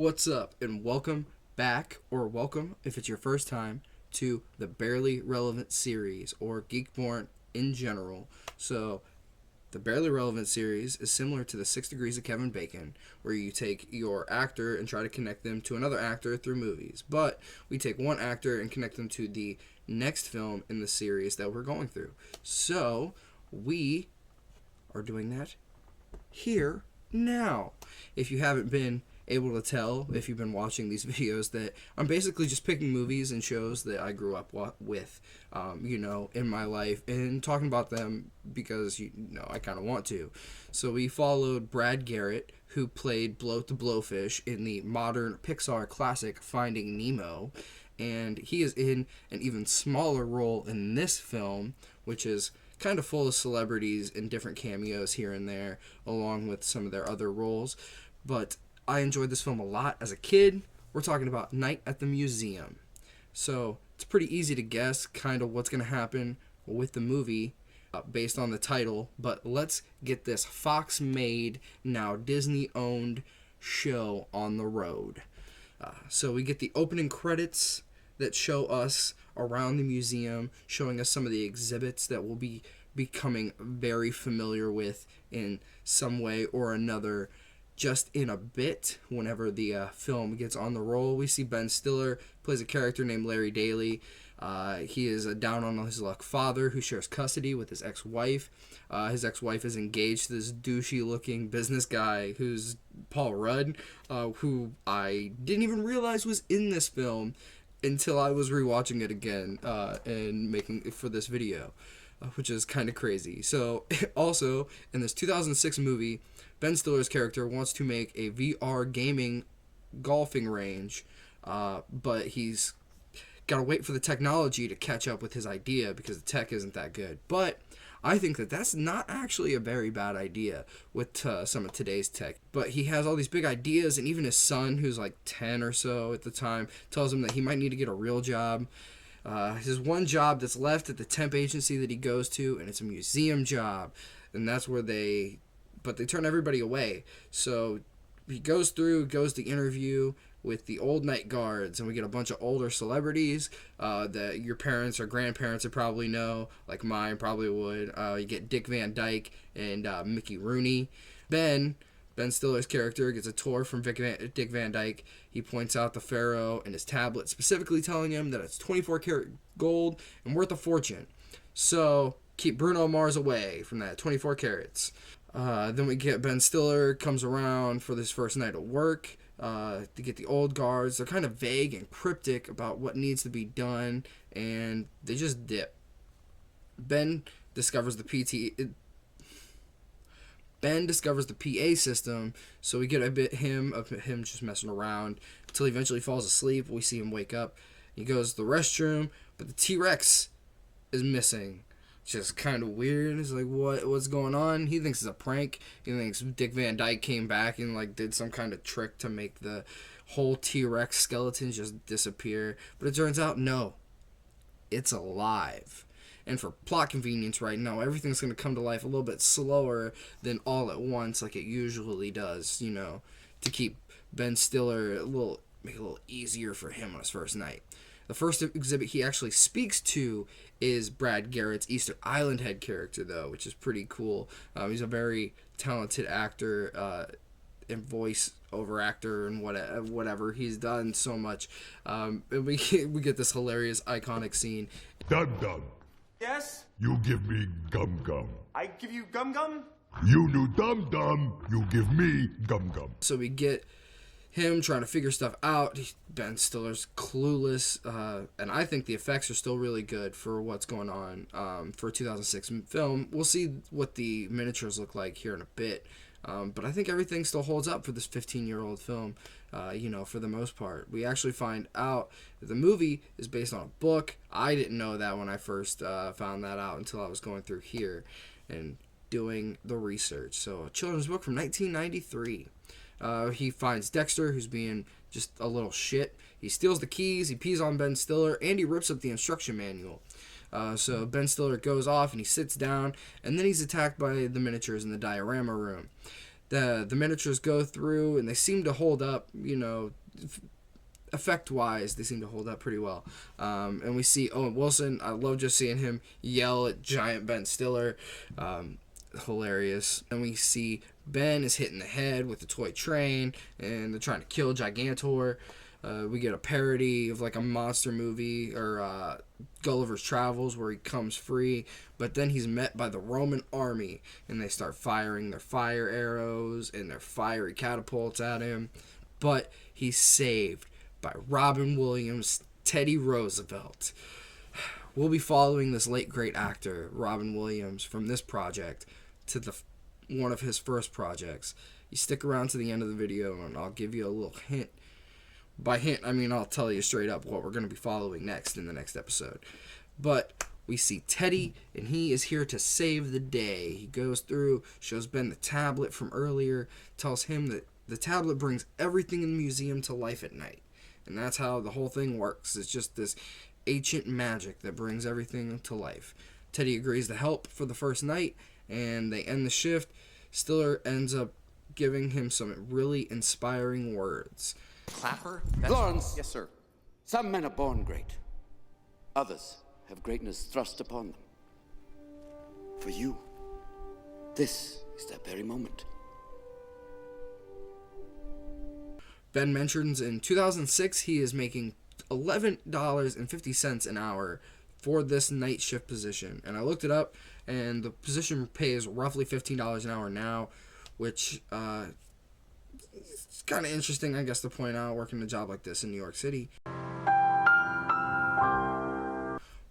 What's up, and welcome back, or welcome if it's your first time, to the Barely Relevant series, or Geekborn in general. So, the Barely Relevant series is similar to the 6 Degrees of Kevin Bacon, where you take your actor and try to connect them to another actor through movies. But we take one actor and connect them to the next film in the series that we're going through. So, we are doing that here now. If you haven't been able to tell, if you've been watching these videos, that I'm basically just picking movies and shows that I grew up with, in my life, and talking about them because, I kind of want to. So we followed Brad Garret, who played Bloat the Blowfish in the modern Pixar classic Finding Nemo, and he is in an even smaller role in this film, which is kind of full of celebrities and different cameos here and there, along with some of their other roles. But I enjoyed this film a lot as a kid. We're talking about Night at the Museum. So it's pretty easy to guess kind of what's going to happen with the movie based on the title. But let's get this Fox-made, now Disney-owned show on the road. So we get the opening credits that show us around the museum, showing us some of the exhibits that we'll be becoming very familiar with in some way or another just in a bit. Whenever the film gets on the roll, we see Ben Stiller plays a character named Larry Daly. He is a down on his luck father who shares custody with his ex-wife. His ex-wife is engaged to this douchey-looking business guy who's Paul Rudd, who I didn't even realize was in this film until I was rewatching it again and making it for this video, which is kind of crazy. So, also, in this 2006 movie, Ben Stiller's character wants to make a VR gaming golfing range, but he's got to wait for the technology to catch up with his idea because the tech isn't that good. But I think that that's not actually a very bad idea with some of today's tech. But he has all these big ideas, and even his son, who's like 10 or so at the time, tells him that he might need to get a real job. His one job that's left at the temp agency that he goes to, and it's a museum job. And that's where they turn everybody away. So he goes the interview with the old night guards, and we get a bunch of older celebrities that your parents or grandparents would probably know, like mine probably would. You get Dick Van Dyke and Mickey Rooney. Ben Stiller's character gets a tour from Dick Van Dyke. He points out the pharaoh and his tablet, specifically telling him that it's 24 karat gold and worth a fortune. So keep Bruno Mars away from that 24 carats. Then we get Ben Stiller comes around for this first night of work to get the old guards. They're kind of vague and cryptic about what needs to be done, and they just dip. Ben discovers the PA system, so we get a bit of him just messing around until he eventually falls asleep. We see him wake up. He goes to the restroom, but the T-Rex is missing. Just kind of weird. It's like, what's going on? He thinks it's a prank. He thinks Dick Van Dyke came back and did some kind of trick to make the whole T-Rex skeleton just disappear. But it turns out, no, it's alive. And for plot convenience right now, everything's going to come to life a little bit slower than all at once like it usually does, to keep Ben Stiller make it a little easier for him on his first night. The first exhibit he actually speaks to is Brad Garrett's Easter Island head character, though, which is pretty cool. He's a very talented actor and voice-over actor and whatever. He's done so much. And we get this hilarious, iconic scene. Dum Dum. Yes? You give me gum gum. I give you gum gum? You knew Dum Dum. You give me gum gum. So we get him trying to figure stuff out. Ben Stiller's clueless, and I think the effects are still really good for what's going on for a 2006 film. We'll see what the miniatures look like here in a bit, but I think everything still holds up for this 15-year-old film, for the most part. We actually find out that the movie is based on a book. I didn't know that when I first found that out until I was going through here and doing the research. So, a children's book from 1993. He finds Dexter, who's being just a little shit. He steals the keys, he pees on Ben Stiller, and he rips up the instruction manual. So Ben Stiller goes off and he sits down, and then he's attacked by the miniatures in the diorama room. the miniatures go through, and they seem to hold up, effect-wise, they seem to hold up pretty well. And we see Owen Wilson. I love just seeing him yell at giant Ben Stiller. Hilarious. And we see Ben is hitting the head with the toy train, and they're trying to kill Gigantor. We get a parody of like a monster movie or Gulliver's Travels where he comes free, but then he's met by the Roman army, and they start firing their fire arrows and their fiery catapults at him. But he's saved by Robin Williams' Teddy Roosevelt. We'll be following this late great actor, Robin Williams, from this project to one of his first projects. You stick around to the end of the video, and I'll give you a little hint. By hint, I mean I'll tell you straight up what we're going to be following next in the next episode. But we see Teddy, and he is here to save the day. He goes through, shows Ben the tablet from earlier, tells him that the tablet brings everything in the museum to life at night. And that's how the whole thing works. It's just this ancient magic that brings everything to life. Teddy agrees to help for the first night, and they end the shift. Stiller ends up giving him some really inspiring words. Clapper? Lawrence. Yes, sir. Some men are born great. Others have greatness thrust upon them. For you, this is that very moment. Ben mentions in 2006 he is making $11.50 an hour for this night shift position. And I looked it up, and the position pays roughly $15 an hour now, which it's kind of interesting, I guess, to point out, working a job like this in New York City.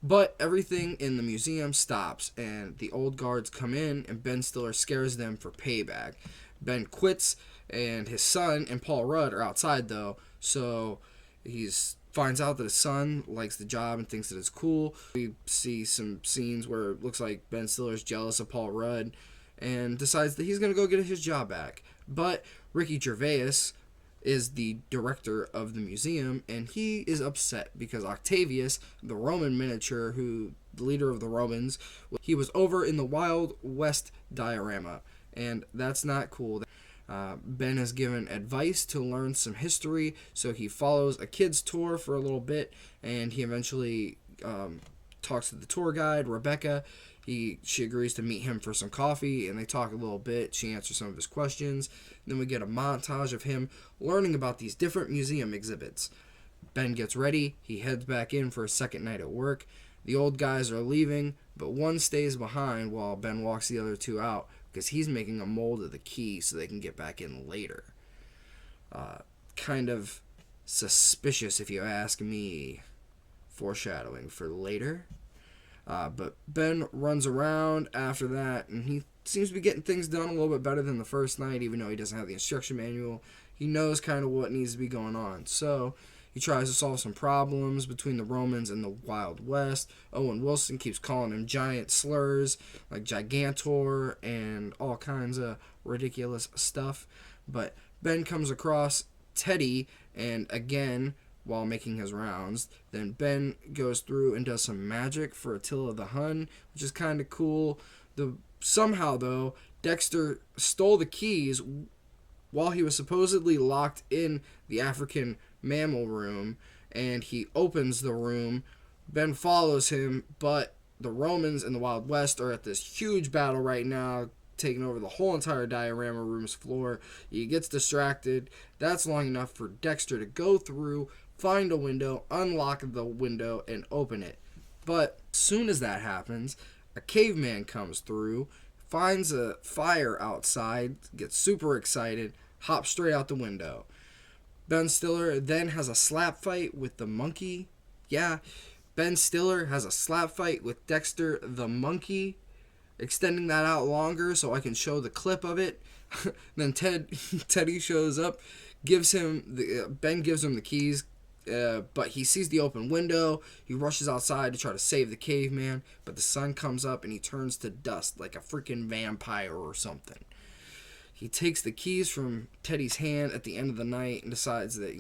But everything in the museum stops, and the old guards come in, and Ben Stiller scares them for payback. Ben quits, and his son and Paul Rudd are outside, though, so he finds out that his son likes the job and thinks that it's cool. We see some scenes where it looks like Ben Stiller's jealous of Paul Rudd and decides that he's going to go get his job back. But Ricky Gervais is the director of the museum, and he is upset because Octavius, the Roman miniature, the leader of the Romans, he was over in the Wild West diorama, and that's not cool. Ben has given advice to learn some history, so he follows a kid's tour for a little bit, and he eventually talks to the tour guide, Rebecca. She agrees to meet him for some coffee, and they talk a little bit. She answers some of his questions. Then we get a montage of him learning about these different museum exhibits. Ben gets ready. He heads back in for a second night at work. The old guys are leaving, but one stays behind while Ben walks the other two out because he's making a mold of the key so they can get back in later. Kind of suspicious, if you ask me. Foreshadowing for later. But Ben runs around after that, and he seems to be getting things done a little bit better than the first night, even though he doesn't have the instruction manual. He knows kind of what needs to be going on. So he tries to solve some problems between the Romans and the Wild West. Owen Wilson keeps calling him giant slurs like Gigantor and all kinds of ridiculous stuff. But Ben comes across Teddy, and again, while making his rounds, then Ben goes through and does some magic for Attila the Hun, which is kind of cool. Somehow, though, Dexter stole the keys while he was supposedly locked in the African mammal room, and he opens the room. Ben follows him, but the Romans and the Wild West are at this huge battle right now, taking over the whole entire diorama room's floor. He gets distracted. That's long enough for Dexter to go through, find a window, unlock the window, and open it. But as soon as that happens, a caveman comes through, finds a fire outside, gets super excited, hops straight out the window. Ben Stiller then has a slap fight with the monkey. Yeah, Ben Stiller has a slap fight with Dexter the monkey, extending that out longer so I can show the clip of it. Then Teddy shows up, Ben gives him the keys, but he sees the open window. He rushes outside to try to save the caveman, but the sun comes up and he turns to dust like a freaking vampire or something. He takes the keys from Teddy's hand at the end of the night and decides that,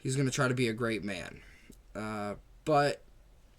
he's going to try to be a great man. But,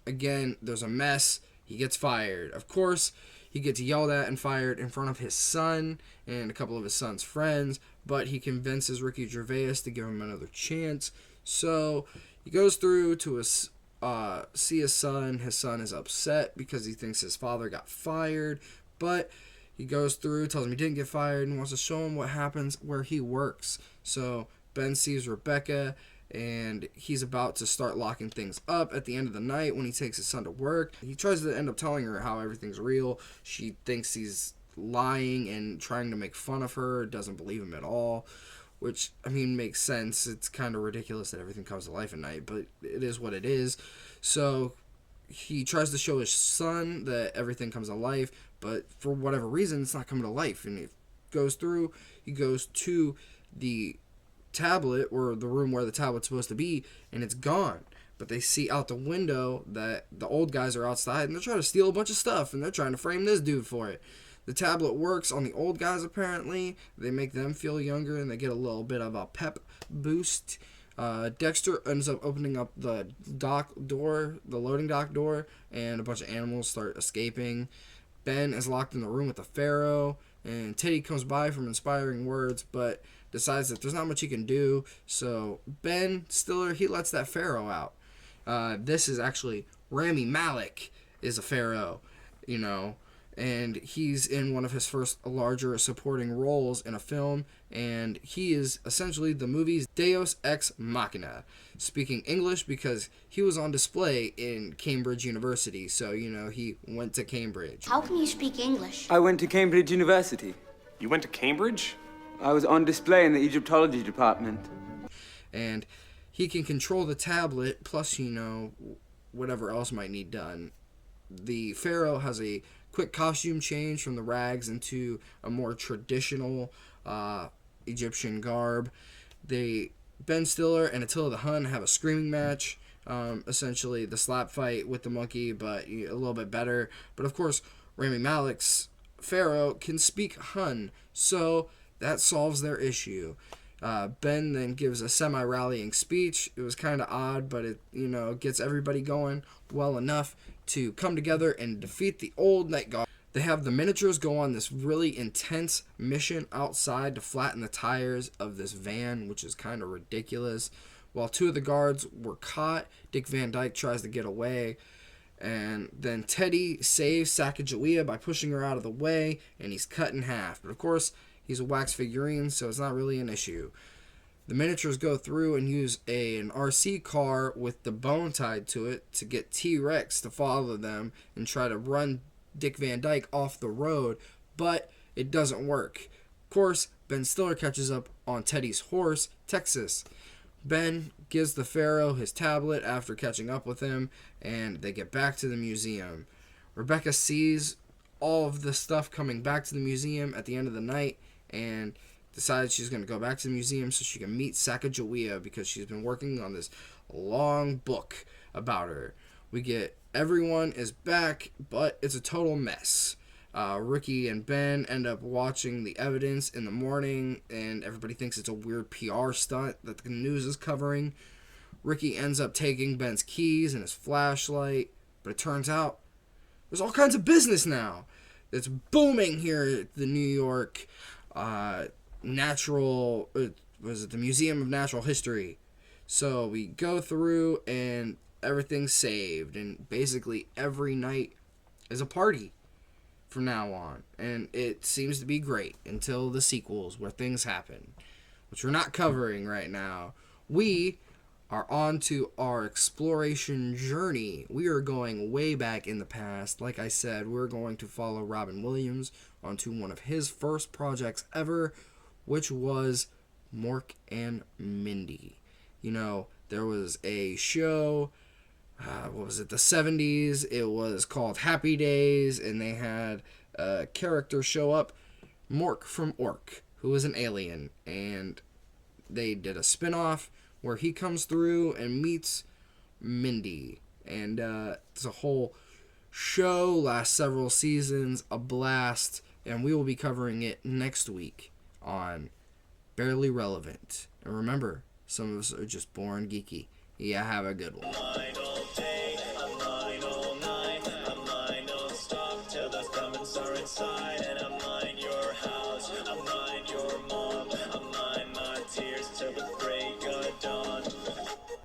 again, there's a mess. He gets fired. Of course, He gets yelled at and fired in front of his son and a couple of his son's friends, but he convinces Ricky Gervais to give him another chance. So he goes through to see his son. His son is upset because he thinks his father got fired, but he goes through, tells him he didn't get fired, and wants to show him what happens where he works. So Ben sees Rebecca, and he's about to start locking things up at the end of the night when he takes his son to work. He tries to end up telling her how everything's real. She thinks he's lying and trying to make fun of her, doesn't believe him at all, which, I mean, makes sense. It's kind of ridiculous that everything comes to life at night, but it is what it is. So he tries to show his son that everything comes to life, but for whatever reason, it's not coming to life. And he goes to the tablet, or the room where the tablet's supposed to be, and it's gone. But they see out the window that the old guys are outside, and they're trying to steal a bunch of stuff, and they're trying to frame this dude for it. The tablet works on the old guys, apparently. They make them feel younger, and they get a little bit of a pep boost. Dexter ends up opening up the loading dock door, and a bunch of animals start escaping. Ben is locked in the room with the Pharaoh, and Teddy comes by from inspiring words, but decides that there's not much he can do. So Ben Stiller, he lets that Pharaoh out. This is actually Rami Malek is a Pharaoh, and he's in one of his first larger supporting roles in a film, and he is essentially the movie's Deus Ex Machina, speaking English because he was on display in Cambridge University, so, he went to Cambridge. How can you speak English? I went to Cambridge University. You went to Cambridge? I was on display in the Egyptology department. And he can control the tablet, plus, whatever else might need done. The Pharaoh has a quick costume change from the rags into a more traditional Egyptian garb. Ben Stiller and Attila the Hun have a screaming match, essentially the slap fight with the monkey, but a little bit better. But of course, Rami Malek's Pharaoh can speak Hun, so that solves their issue. Ben then gives a semi-rallying speech. It was kind of odd, but it gets everybody going well enough to come together and defeat the old Night Guard. They have the miniatures go on this really intense mission outside to flatten the tires of this van, which is kind of ridiculous. While two of the guards were caught, Dick Van Dyke tries to get away, and then Teddy saves Sacagawea by pushing her out of the way, and he's cut in half. But of course, he's a wax figurine, so it's not really an issue. The miniatures go through and use an RC car with the bone tied to it to get T-Rex to follow them and try to run Dick Van Dyke off the road, but it doesn't work. Of course, Ben Stiller catches up on Teddy's horse, Texas. Ben gives the Pharaoh his tablet after catching up with him, and they get back to the museum. Rebecca sees all of the stuff coming back to the museum at the end of the night, and decides she's going to go back to the museum so she can meet Sacagawea because she's been working on this long book about her. We get everyone is back, but it's a total mess. Ricky and Ben end up watching the evidence in the morning, and everybody thinks it's a weird PR stunt that the news is covering. Ricky ends up taking Ben's keys and his flashlight, but it turns out there's all kinds of business now. It's booming here at the New York the Museum of Natural History. So we go through and everything's saved, and basically every night is a party from now on, and it seems to be great until the sequels where things happen, which we're not covering right now. We are on to our exploration journey. We are going way back in the past. Like I said, we're going to follow Robin Williams onto one of his first projects ever, which was Mork and Mindy. There was a show, the 70s? It was called Happy Days, and they had a character show up, Mork from Ork, who was an alien, and they did a spin-off where he comes through and meets Mindy, and it's a whole show, lasts several seasons, a blast, and we will be covering it next week on Barely Relevant. And remember, some of us are just born geeky. Yeah, have a good one. Day, a mine all night, a mine don't stop till the come and inside and I mind your house. I mind your mom.